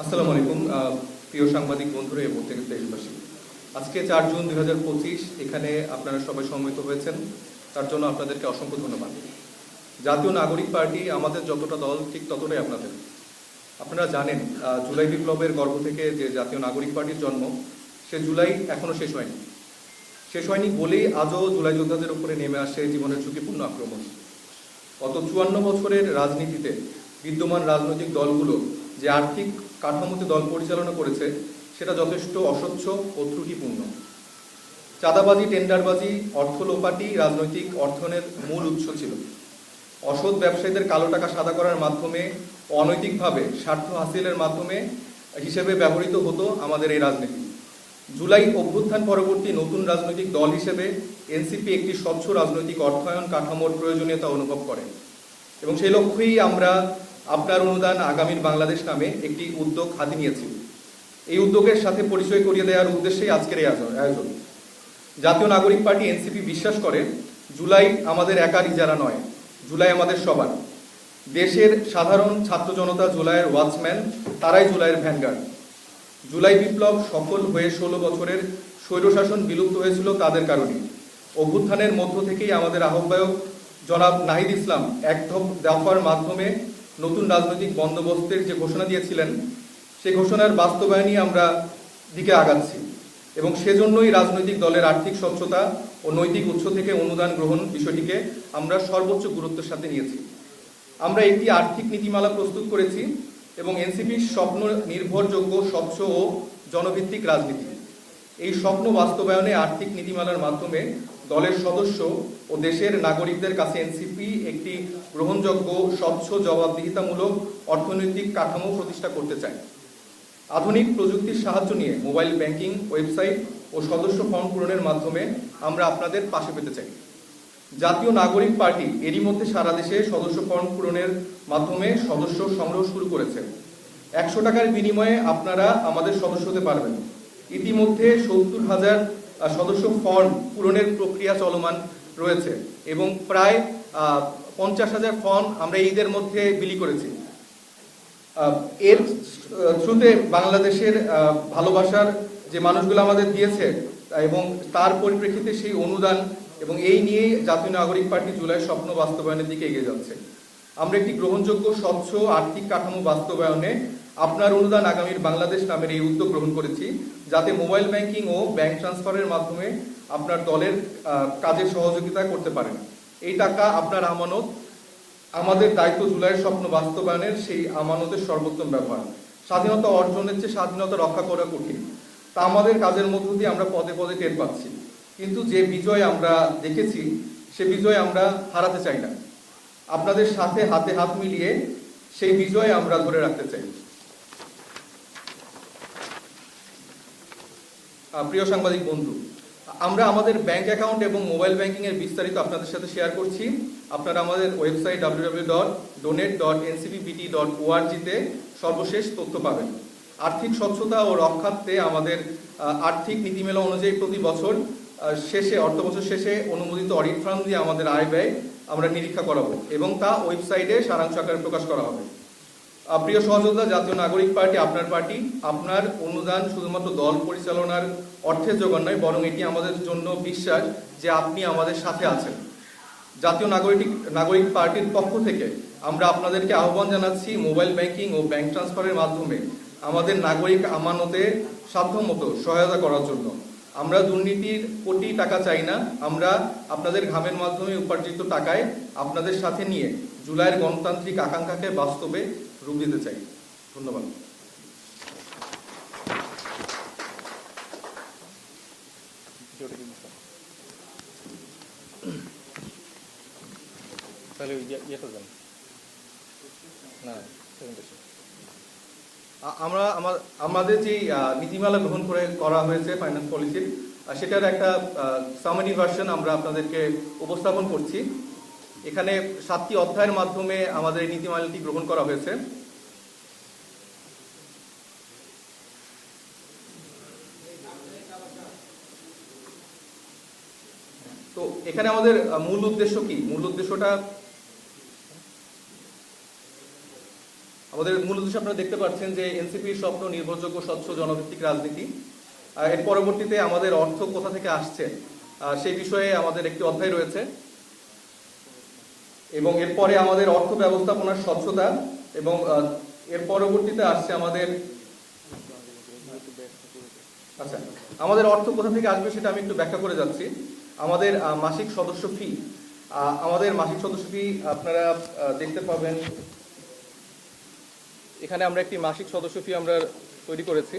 আসসালামু আলাইকুম প্রিয় সাংবাদিক বন্ধুরা এবং দেশবাসী। আজকে 4 জুন 2025 এখানে আপনারা সবাই সম্মিলিত হয়েছেন, তার জন্য আপনাদেরকে অসংখ্য ধন্যবাদ। জাতীয় নাগরিক পার্টি আমাদের যতটা দল ঠিক ততটাই আপনাদের। আপনারা জানেন জুলাই বিপ্লবের গর্ভ থেকে যে জাতীয় নাগরিক পার্টির জন্ম, সে জুলাই এখনো শেষ হয়নি বলেই আজও জুলাই যোদ্ধাদের উপরে নেমে আসে জীবনের ঝুঁকিপূর্ণ আক্রমণ। গত 54 বছরের রাজনীতিতে বিদ্যমান রাজনৈতিক দলগুলো যে আর্থিক কাঠামোতে দল পরিচালনা করেছে সেটা যথেষ্ট অস্বচ্ছ ও ত্রুটিপূর্ণ। চাঁদাবাজি, টেন্ডারবাজি, অর্থ লোপাটি রাজনৈতিক অর্থনের মূল উৎস ছিল। অসৎ ব্যবসায়ীদের কালো টাকা সাদা করার মাধ্যমে, অনৈতিকভাবে স্বার্থ হাসিলের মাধ্যমে হিসেবে ব্যবহৃত হতো আমাদের এই রাজনীতি। জুলাই অভ্যুত্থান পরবর্তী নতুন রাজনৈতিক দল হিসেবে এনসিপি একটি স্বচ্ছ রাজনৈতিক অর্থায়ন কাঠামোর প্রয়োজনীয়তা অনুভব করে এবং সেই লক্ষ্যেই আমরা আপনার অনুদান আগামীর বাংলাদেশ নামে একটি উদ্যোগ হাতে নিয়েছি। এই উদ্যোগের সাথে পরিচয় করিয়ে দেওয়ার উদ্দেশ্যেই আজকের এই আয়োজন। জাতীয় নাগরিক পার্টি এনসিপি বিশ্বাস করে জুলাই আমাদের একার ইজারা নয়, জুলাই আমাদের সবার। দেশের সাধারণ ছাত্র জনতা জুলাইয়ের ওয়াচম্যান, তারাই জুলাইয়ের ভ্যানগার্ড। জুলাই বিপ্লব সফল হয়ে 16 বছরের স্বৈরশাসন বিলুপ্ত হয়েছিল তাদের কারণে। অভ্যুত্থানের মধ্য থেকেই আমাদের আহ্বায়ক জনাব নাহিদ ইসলাম এক দফার মাধ্যমে নতুন রাজনৈতিক বন্দোবস্তের যে ঘোষণা দিয়েছিলেন, সেই ঘোষণার বাস্তবায়নই আমরা দিকে আগাচ্ছি এবং সেজন্যই রাজনৈতিক দলের আর্থিক স্বচ্ছতা ও নৈতিক উৎস থেকে অনুদান গ্রহণ বিষয়টিকে আমরা সর্বোচ্চ গুরুত্বের সাথে নিয়েছি। আমরা একটি আর্থিক নীতিমালা প্রস্তুত করেছি এবং এনসিপির স্বপ্ন নির্ভরযোগ্য, স্বচ্ছ ও জনভিত্তিক রাজনীতি। এই স্বপ্ন বাস্তবায়নে আর্থিক নীতিমালার মাধ্যমে দলের সদস্য ও দেশের নাগরিকদের কাছে এনসিপি একটি গ্রহণযোগ্য, স্বচ্ছ, জবাবদিহিতামূলক অর্থনৈতিক কাঠামো প্রতিষ্ঠা করতে চায়। আধুনিক প্রযুক্তির সাহায্য নিয়ে মোবাইল ব্যাংকিং, ওয়েবসাইট ও সদস্য ফর্ম পূরণের মাধ্যমে আমরা আপনাদের পাশে পেতে চাই। জাতীয় নাগরিক পার্টি এরই মধ্যে সারা দেশে সদস্য ফর্ম পূরণের মাধ্যমে সদস্য সংগ্রহ শুরু করেছে। 100 টাকার বিনিময়ে আপনারা আমাদের সদস্য হতে পারবেন। ইতিমধ্যে 70,000 সদস্য ফর্ম পূরণের প্রক্রিয়া চলমান রয়েছে এবং প্রায় 50,000 ফর্ম আমরা ঈদের মধ্যে বিলি করেছি। এর থ্রুতে বাংলাদেশের ভালোবাসার যে মানুষগুলো আমাদের দিয়েছে এবং তার পরিপ্রেক্ষিতে সেই অনুদান এবং এই নিয়েই জাতীয় নাগরিক পার্টি জুলাই স্বপ্ন বাস্তবায়নের দিকে এগিয়ে যাচ্ছে। আমরা একটি গ্রহণযোগ্য, স্বচ্ছ আর্থিক কাঠামো বাস্তবায়নে আপনার অনুদান আগামীর বাংলাদেশ নামের এই উদ্যোগ গ্রহণ করেছি, যাতে মোবাইল ব্যাংকিং ও ব্যাংক ট্রান্সফারের মাধ্যমে আপনার দলের কাজে সহযোগিতা করতে পারেন। এই টাকা আপনার আমানত, আমাদের দায়িত্ব জুলাইয়ের স্বপ্ন বাস্তবায়নের সেই আমানতের সর্বোত্তম ব্যবহার। স্বাধীনতা অর্জনের চেয়ে স্বাধীনতা রক্ষা করা কঠিন, তা আমাদের কাজের মধ্য দিয়ে আমরা পদে পদে টের পাচ্ছি। কিন্তু যে বিজয় আমরা দেখেছি, সে বিজয় আমরা হারাতে চাই না। আপনাদের সাথে হাতে হাত মিলিয়ে সেই বিজয় আমরা ধরে রাখতে চাই। প্রিয় সাংবাদিক বন্ধু, আমরা আমাদের ব্যাংক অ্যাকাউন্ট এবং মোবাইল ব্যাংকিংয়ের বিস্তারিত আপনাদের সাথে শেয়ার করছি। আপনারা আমাদের ওয়েবসাইট www.donate.ncppt.org-তে সর্বশেষ তথ্য পাবেন। আর্থিক স্বচ্ছতা ও রক্ষার্থে আমাদের আর্থিক নীতিমালা অনুযায়ী প্রতি বছর শেষে, অর্থবছর শেষে অনুমোদিত অডিট ফার্ম দিয়ে আমাদের আয় ব্যয় আমরা নিরীক্ষা করাবো এবং তা ওয়েবসাইটে সারাংশ আকারে প্রকাশ করা হবে। প্রিয় সহযোদ্ধা, জাতীয় নাগরিক পার্টি আপনার পার্টি। আপনার অনুদান শুধুমাত্র দল পরিচালনার অর্থের জোগান নয়, বরং এটি আমাদের জন্য বিশ্বাস যে আপনি আমাদের সাথে আছেন। জাতীয় নাগরিক পার্টির পক্ষ থেকে আমরা আপনাদেরকে আহ্বান জানাচ্ছি মোবাইল ব্যাংকিং ও ব্যাংক ট্রান্সফারের মাধ্যমে আমাদের নাগরিক আমানতে সাধ্যমতো সহায়তা করার জন্য। আমরা দুর্নীতির কোটি টাকা চাই না, আমরা আপনাদের ঘামের মাধ্যমে উপার্জিত টাকায় আপনাদের সাথে নিয়ে জুলাইয়ের গণতান্ত্রিক আকাঙ্ক্ষাকে বাস্তবে রূপ দিতে চাই। ধন্যবাদ। আমাদের যে নীতিমালা গ্রহণ করা হয়েছে ফাইন্যান্স পলিসির, সেটার একটা সামারি ভার্সন আমরা আপনাদেরকে উপস্থাপন করছি। এখানে 7টি অধ্যায়ের মাধ্যমে আমাদের এই নীতিমালাটি গ্রহণ করা হয়েছে। তো এখানে আমাদের মূল উদ্দেশ্য কি? মূল উদ্দেশ্যটা আমাদের মূল উদ্দেশ্য আপনারা দেখতে পাচ্ছেন যে এনসিপির স্বপ্ন নির্ভরযোগ্য স্বচ্ছ জনভিত্তিক রাজনীতি। এর পরবর্তীতে আমাদের অর্থ কোথা থেকে আসছে সেই বিষয়ে আমাদের একটি অধ্যায় রয়েছে, এবং এরপরে আমাদের অর্থ ব্যবস্থাপনার স্বচ্ছতা, এবং এর পরবর্তীতে আসছে আমাদের আমাদের অর্থ কোথা থেকে আসবে সেটা আমি একটু ব্যাখ্যা করে যাচ্ছি। আমাদের মাসিক সদস্য ফি, আমাদের মাসিক সদস্য ফি আপনারা দেখতে পাবেন এখানে। আমরা একটি মাসিক সদস্য ফি আমরা তৈরি করেছি।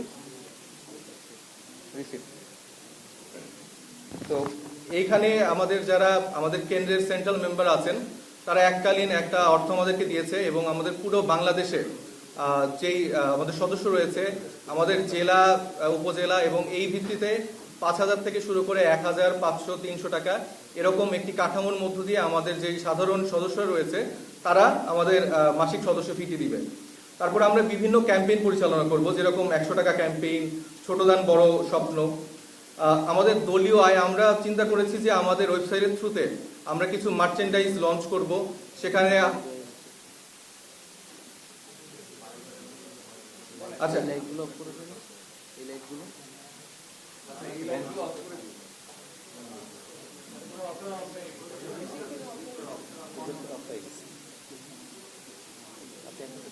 তো এইখানে আমাদের যারা আমাদের কেন্দ্রের সেন্ট্রাল মেম্বার আছেন তারা এককালীন একটা অর্থ আমাদেরকে দিয়েছে, এবং আমাদের পুরো বাংলাদেশে যেই আমাদের সদস্য রয়েছে আমাদের জেলা, উপজেলা, এবং এই ভিত্তিতে 5,000 থেকে শুরু করে 1,000, 500, 300 টাকা এরকম একটি কাঠামোর মধ্য দিয়ে আমাদের যে সাধারণ সদস্য রয়েছে তারা আমাদের মাসিক সদস্য ফিটি দিবে। তারপর আমরা বিভিন্ন ক্যাম্পেইন পরিচালনা করব, যেরকম 100 টাকা ক্যাম্পেইন, ছোট দান বড় স্বপ্ন। আমাদের দলীয় আয় আমরা চিন্তা করেছি যে আমাদের ওয়েবসাইটের থ্রুতে আমরা কিছু মার্চেন্ডাইজ লঞ্চ করব। সেখানে আচ্ছা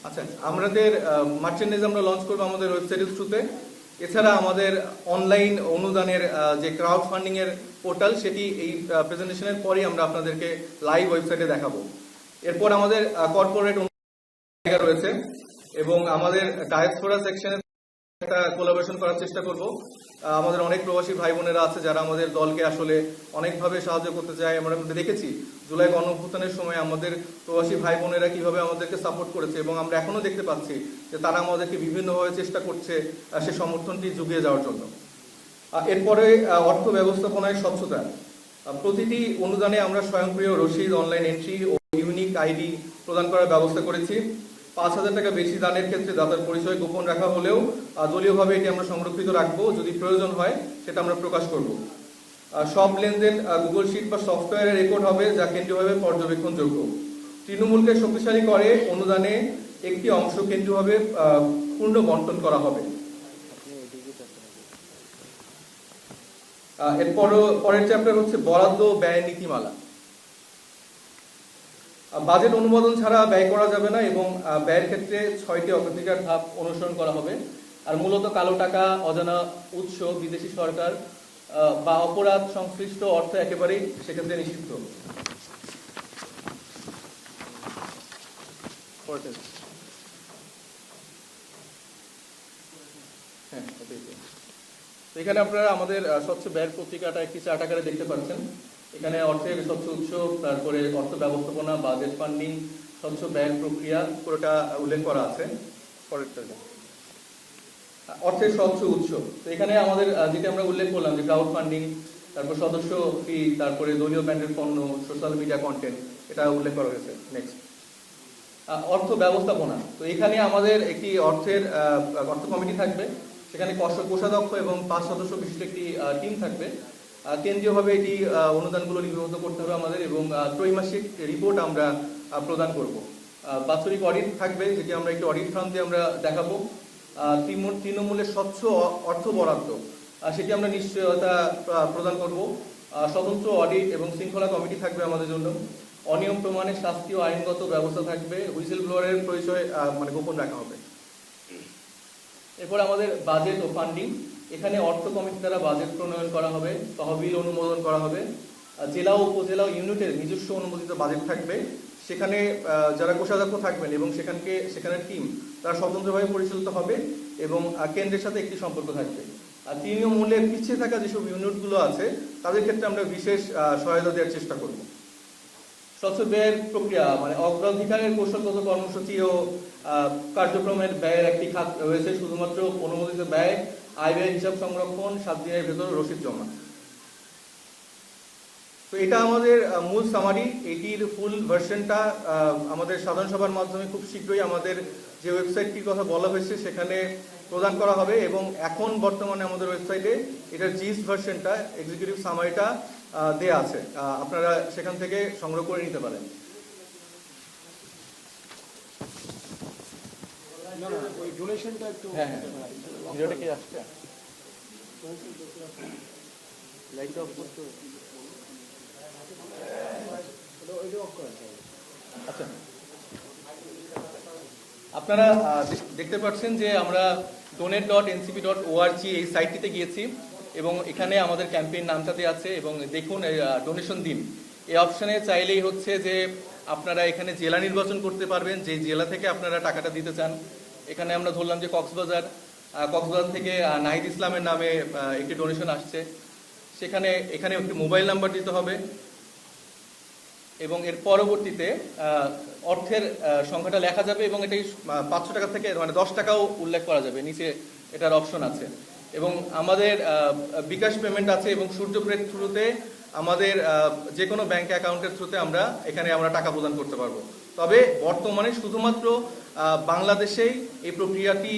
আচ্ছা আমাদের মার্চেন্ডাইজ আমরা লঞ্চ করবো আমাদের ওয়েবসাইটের থ্রুতে। এছাড়া আমাদের অনলাইন অনুদানের যে ক্রাউড ফান্ডিং এর পোর্টাল, সেটি এই প্রেজেন্টেশনের পরেই আমরা আপনাদেরকে লাইভ ওয়েবসাইটে দেখাবো। এরপর আমাদের কর্পোরেট জায়গা রয়েছে, এবং আমাদের ডায়াসপোরা সেকশনে একটা কোলাবোরেশন করার চেষ্টা করব। আমাদের অনেক প্রবাসী ভাই বোনেরা আছে যারা আমাদের দলকে আসলে অনেকভাবে সাহায্য করতে চায়। আমরা দেখেছি জুলাই গণঅভ্যুত্থানের সময় আমাদের প্রবাসী ভাই বোনেরা কিভাবে আমাদেরকে সাপোর্ট করেছে, এবং আমরা এখনো দেখতে পাচ্ছি যে তারা আমাদেরকে বিভিন্নভাবে চেষ্টা করছে সে সমর্থনটি যুগিয়ে যাওয়ার জন্য। এরপরে অর্থ ব্যবস্থাপনায় স্বচ্ছতা। প্রতিটি অনুদানে আমরা স্বয়ংক্রিয় রসিদ, অনলাইন এন্ট্রি ও ইউনিক আইডি প্রদান করার ব্যবস্থা করেছি। 5,000 টাকা বেশি দানের ক্ষেত্রে দাতার পরিচয় গোপন রাখা হলেও দলীয়ভাবে এটি আমরা সংরক্ষিত রাখবো। যদি প্রয়োজন হয় সেটা আমরা প্রকাশ করব। সব লেনদেন গুগল শিট বা সফটওয়্যারে রেকর্ড হবে, যা কেন্দ্রীয়ভাবে পর্যবেক্ষণযোগ্য। তৃণমূলকে শক্তিশালী করে অনুদানে একটি অংশ কেন্দ্রীয়ভাবে পূর্ণ বন্টন করা হবে। পরের চ্যাপ্টার হচ্ছে বরাদ্দ ব্যয় নীতিমালা। বাজেট অনুমোদন ছাড়া ব্যয় করা যাবে না, এবং ব্যয়ের ক্ষেত্রে 6টি অগ্রাধিকার ধাপ অনুসরণ করা হবে। আর মূলত কালো টাকা, অজানা উৎস, বিদেশি সরকার বা অপরাধ সংশ্লিষ্ট অর্থ একেবারেই সেক্ষেত্রে নিষিদ্ধ। এখানে আপনারা আমাদের স্বচ্ছ ব্যয়ের পত্রিকাটা একটি চার্ট আকারে দেখতে পাচ্ছেন। এখানে অর্থের স্বচ্ছ উৎস, তারপরে অর্থ ব্যবস্থাপনা, বাজেট ফান্ডিং, স্বচ্ছ ব্যয়ের প্রক্রিয়া পুরোটা উল্লেখ করা আছে। অর্থের স্বচ্ছ উৎস, তো এখানে আমাদের যেটা আমরা উল্লেখ করলাম যে ক্রাউড ফান্ডিং, তারপর সদস্য ফি, তারপরে দলীয় ব্র্যান্ডের পণ্য, সোশ্যাল মিডিয়া কন্টেন্ট, এটা উল্লেখ করা হয়েছে। নেক্সট, অর্থ ব্যবস্থাপনা। তো এখানে আমাদের একটি অর্থ কমিটি থাকবে, সেখানে কোষাধ্যক্ষ এবং 5 সদস্য বিশিষ্ট একটি টিম থাকবে। কেন্দ্রীয়ভাবে এটি অনুদানগুলো লিপিবদ্ধ করতে হবে আমাদের, এবং ত্রৈমাসিক রিপোর্ট আমরা প্রদান করব। বাৎসরিক অডিট থাকবে, যেটি আমরা একটি অডিট ফার্ম দিয়ে আমরা দেখাবো। তৃণমূলের স্বচ্ছ অর্থ বরাদ্দ, সেটি আমরা নিশ্চয়তা প্রদান করব। স্বতন্ত্র অডিট এবং শৃঙ্খলা কমিটি থাকবে আমাদের জন্য। অনিয়ম প্রমাণে শাস্তি ও আইনগত ব্যবস্থা থাকবে। হুইসেল ব্লোয়ারের পরিচয় গোপন রাখা হবে। এরপর আমাদের বাজেট ও ফান্ডিং। এখানে অর্থ কমিটি দ্বারা বাজেট প্রণয়ন করা হবে, তহবিল অনুমোদন করা হবে। জেলা ও উপজেলা ইউনিটের নিজস্ব অনুমোদিত বাজেট থাকবে। সেখানে যারা কোষাধ্যক্ষ থাকবেন এবং সেখানের টিম তারা স্বতন্ত্রভাবে পরিচালিত হবে, এবং কেন্দ্রের সাথে একটি সম্পর্ক থাকবে। আর তৃণমূলের পিছিয়ে থাকা যেসব ইউনিটগুলো আছে তাদের ক্ষেত্রে আমরা বিশেষ সহায়তা দেওয়ার চেষ্টা করব। স্বচ্ছ ব্যয়ের প্রক্রিয়া, অগ্রাধিকারের কৌশলগত কর্মসূচি ও কার্যক্রমের ব্যয়ের একটি খাত রয়েছে। শুধুমাত্র অনুমোদিত ব্যয়, আয় ব্যয় হিসাব সংরক্ষণ, 7 দিনের ভেতর রসিদ জমা। তো এটা আমাদের মূল সামারি। এটির ফুল ভার্সনটা আমাদের সাধারণ সভার মাধ্যমে খুব শীঘ্রই আমাদের যে ওয়েবসাইটটির কথা বলা হয়েছে সেখানে প্রদান করা হবে, এবং এখন বর্তমানে আমাদের ওয়েবসাইটে এটার জিস ভার্সনটা, এক্সিকিউটিভ সামারিটা দেয়া আছে। আপনারা সেখান থেকে সংগ্রহ করে নিতে পারেন। না না ওই ডোনেশনটা একটু হ্যাঁ হ্যাঁ ভিডিওটা কি আসছে লাইটটা অফ করতে হবে। ওইটা অফ করা যায়। আচ্ছা আপনারা দেখতে পাচ্ছেন যে আমরা donate.ncp.org এই সাইটটিতে গিয়েছি এবং এখানে আমাদের ক্যাম্পেইন নামটা দেওয়া আছে এবং দেখুন ডোনেশন দিন এই অপশানে চাইলেই হচ্ছে যে আপনারা এখানে জেলা নির্বাচন করতে পারবেন যে জেলা থেকে আপনারা টাকাটা দিতে চান। এখানে আমরা ধরলাম যে কক্সবাজার থেকে নাহিদ ইসলামের নামে একটি ডোনেশন আসছে, সেখানে এখানে একটি মোবাইল নাম্বার দিতে হবে এবং এর পরবর্তীতে অর্থের সংখ্যাটা লেখা যাবে এবং এটাই 500 টাকা থেকে মানে 10 টাকাও উল্লেখ করা যাবে, নিচে এটার অপশন আছে এবং আমাদের বিকাশ পেমেন্ট আছে এবং সূর্যপ্রের থ্রুতে আমাদের যে কোনো ব্যাংক অ্যাকাউন্টের থ্রুতে আমরা টাকা প্রদান করতে পারবো। তবে বর্তমানে শুধুমাত্র বাংলাদেশেই এই প্রক্রিয়াটি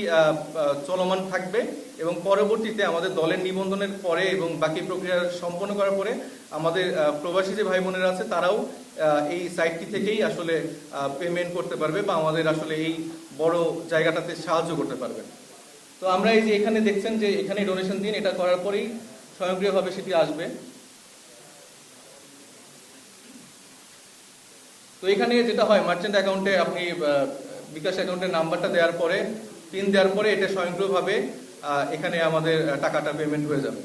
চলমান থাকবে এবং পরবর্তীতে আমাদের দলের নিবন্ধনের পরে এবং বাকি প্রক্রিয়া সম্পন্ন করার পরে আমাদের প্রবাসী যে ভাই বোনেরা আছে তারাও এই সাইটটি থেকেই আসলে পেমেন্ট করতে পারবে বা আমাদের আসলে এই বড় জায়গাটাতে সাহায্য করতে পারবে। তো আমরা এই যে এখানে দেখছেন যে এখানে ডোনেশন দিন, এটা করার পরেই স্বয়ংক্রিয়ভাবে সেটি আসবে। তো এখানে যেটা হয় মার্চেন্ট অ্যাকাউন্টে আপনি বিকাশ অ্যাকাউন্টের নাম্বারটা দেওয়ার পরে পিন দেওয়ার পরে এটা স্বয়ংক্রিয়ভাবে এখানে আমাদের টাকাটা পেমেন্ট হয়ে যাবে।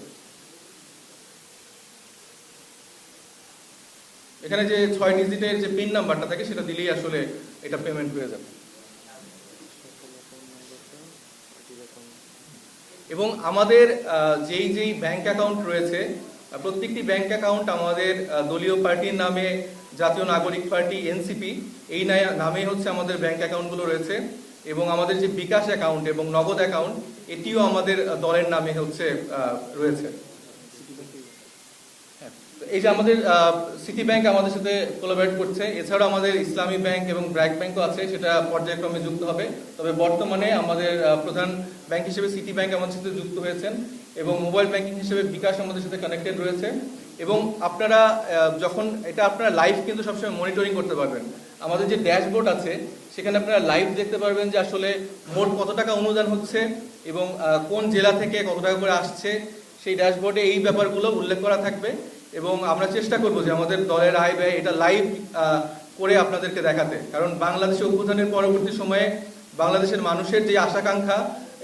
এখানে যে 6 ডিজিটের যে পিন নাম্বারটা থাকে সেটা দিলেই আসলে এটা পেমেন্ট হয়ে যাবে। এবং আমাদের যেই ব্যাংক অ্যাকাউন্ট রয়েছে প্রত্যেকটি ব্যাংক অ্যাকাউন্ট আমাদের দলীয় পার্টির নামে, জাতীয় নাগরিক পার্টি এনসিপি এই নামে হচ্ছে আমাদের ব্যাংক অ্যাকাউন্টগুলো রয়েছে এবং আমাদের যে বিকাশ অ্যাকাউন্ট এবং নগদ অ্যাকাউন্ট এটিও আমাদের দলের নামে হচ্ছে রয়েছে। এই যে আমাদের সিটি ব্যাংক আমাদের সাথে কোলাবরেট করছে, এছাড়াও আমাদের ইসলামী ব্যাংক এবং ব্র্যাক ব্যাংকও আছে, সেটা পর্যায়ক্রমে যুক্ত হবে। তবে বর্তমানে আমাদের প্রধান ব্যাংক হিসেবে সিটি ব্যাংক আমাদের সাথে যুক্ত হয়েছেন এবং মোবাইল ব্যাংকিং হিসেবে বিকাশ আমাদের সাথে কানেক্টেড রয়েছে। এবং আপনারা যখন এটা আপনারা লাইভ কিন্তু সবসময় মনিটরিং করতে পারবেন। আমাদের যে ড্যাশবোর্ড আছে সেখানে আপনারা লাইভ দেখতে পারবেন যে আসলে মোট কত টাকা অনুদান হচ্ছে এবং কোন জেলা থেকে কত টাকা করে আসছে, সেই ড্যাশবোর্ডে এই ব্যাপারগুলো উল্লেখ করা থাকবে এবং আমরা চেষ্টা করব যে আমাদের দলের আয় ব্যয় এটা লাইভ করে আপনাদেরকে দেখাতে। কারণ বাংলাদেশে অভ্যুত্থানের পরবর্তী সময়ে বাংলাদেশের মানুষের যে আশাকাঙ্ক্ষা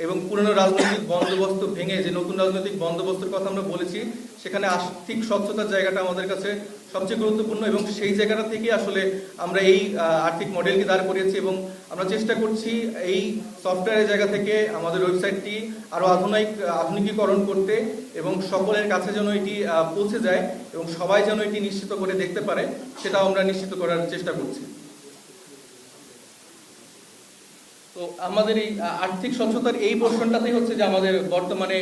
এবং পুরনো রাজনৈতিক বন্দোবস্ত ভেঙে যে নতুন রাজনৈতিক বন্দোবস্তের কথা আমরা বলেছি, সেখানে আর্থিক স্বচ্ছতার জায়গাটা আমাদের কাছে সবচেয়ে গুরুত্বপূর্ণ এবং সেই জায়গাটা থেকে আসলে আমরা এই আর্থিক মডেলকে দাঁড় করিয়েছি এবং আমরা চেষ্টা করছি এই সফটওয়্যারের জায়গা থেকে আমাদের ওয়েবসাইটটি আরও আধুনিকীকরণ করতে এবং সকলের কাছে যেন এটি পৌঁছে যায় এবং সবাই যেন এটি নিশ্চিত করে দেখতে পারে, সেটাও আমরা নিশ্চিত করার চেষ্টা করছি। তো আমাদের এই আর্থিক স্বচ্ছতার এই পোর্শনটাতেই হচ্ছে যে আমাদের বর্তমানে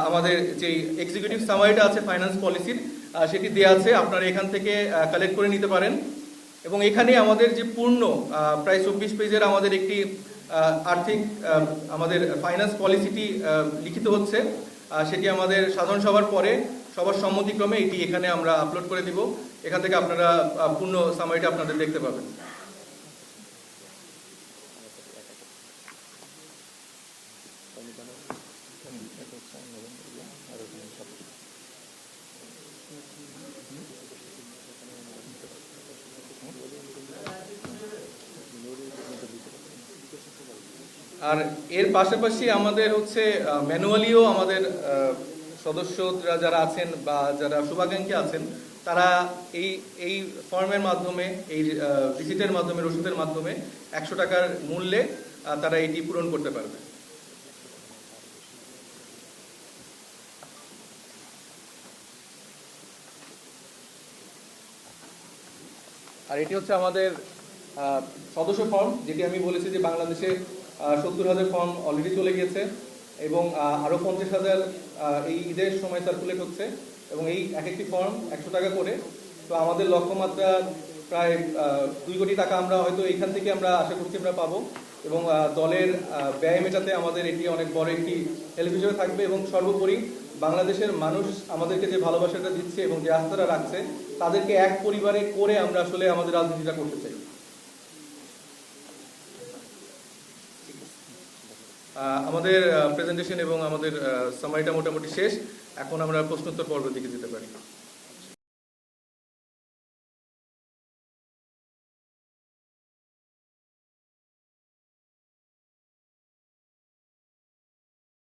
আমাদের যে এক্সিকিউটিভ সামারিটা আছে ফাইন্যান্স পলিসির সেটি দেওয়া আছে, আপনারা এখান থেকে কালেক্ট করে নিতে পারেন। এবং এখানে আমাদের যে পূর্ণ প্রায় 24 পেজের আমাদের একটি আর্থিক আমাদের ফাইন্যান্স পলিসিটি লিখিত হচ্ছে, সেটি আমাদের সাধারণ সভার পরে সবার সম্মতিক্রমে এটি এখানে আমরা আপলোড করে দিব। এখান থেকে আপনারা পূর্ণ সামারিটা আপনাদের দেখতে পাবেন। আর এর পাশাপাশি আমাদের হচ্ছে ম্যানুয়ালিও আমাদের সদস্যরা যারা আছেন বা যারা শুভাকাঙ্ক্ষী আছেন তারা এই ফর্মের মাধ্যমে, এই রিসিটের মাধ্যমে, রসিদের মাধ্যমে 100 টাকার মূল্যে তারা এটি পূরণ করতে পারবে। আর এটি হচ্ছে আমাদের সদস্য ফর্ম, যেটি আমি বলেছি যে বাংলাদেশে 70,000 ফর্ম অলরেডি চলে গিয়েছে এবং আরও 50,000 এই ঈদের সময় সার্কুলেট হচ্ছে এবং এই এক একটি ফর্ম 100 টাকা করে। তো আমাদের লক্ষ্যমাত্রা প্রায় 2 কোটি টাকা আমরা হয়তো এইখান থেকে আমরা আশা করছি আমরা পাবো এবং দলের ব্যয় মেটাতে আমাদের এটি অনেক বড় একটি হেল্প হিসেবে থাকবে। এবং সর্বোপরি বাংলাদেশের মানুষ আমাদেরকে যে ভালোবাসাটা দিচ্ছে এবং যে আস্থাটা রাখছে তাদেরকে এক পরিবারে করে আমরা আসলে আমাদের রাজনীতিটা করতে চাই। আমাদের প্রেজেন্টেশন এবং আমাদের সামারিটা মোটামুটি শেষ। এখন আমরা প্রশ্নোত্তর পর্বের দিকে যেতে পারি।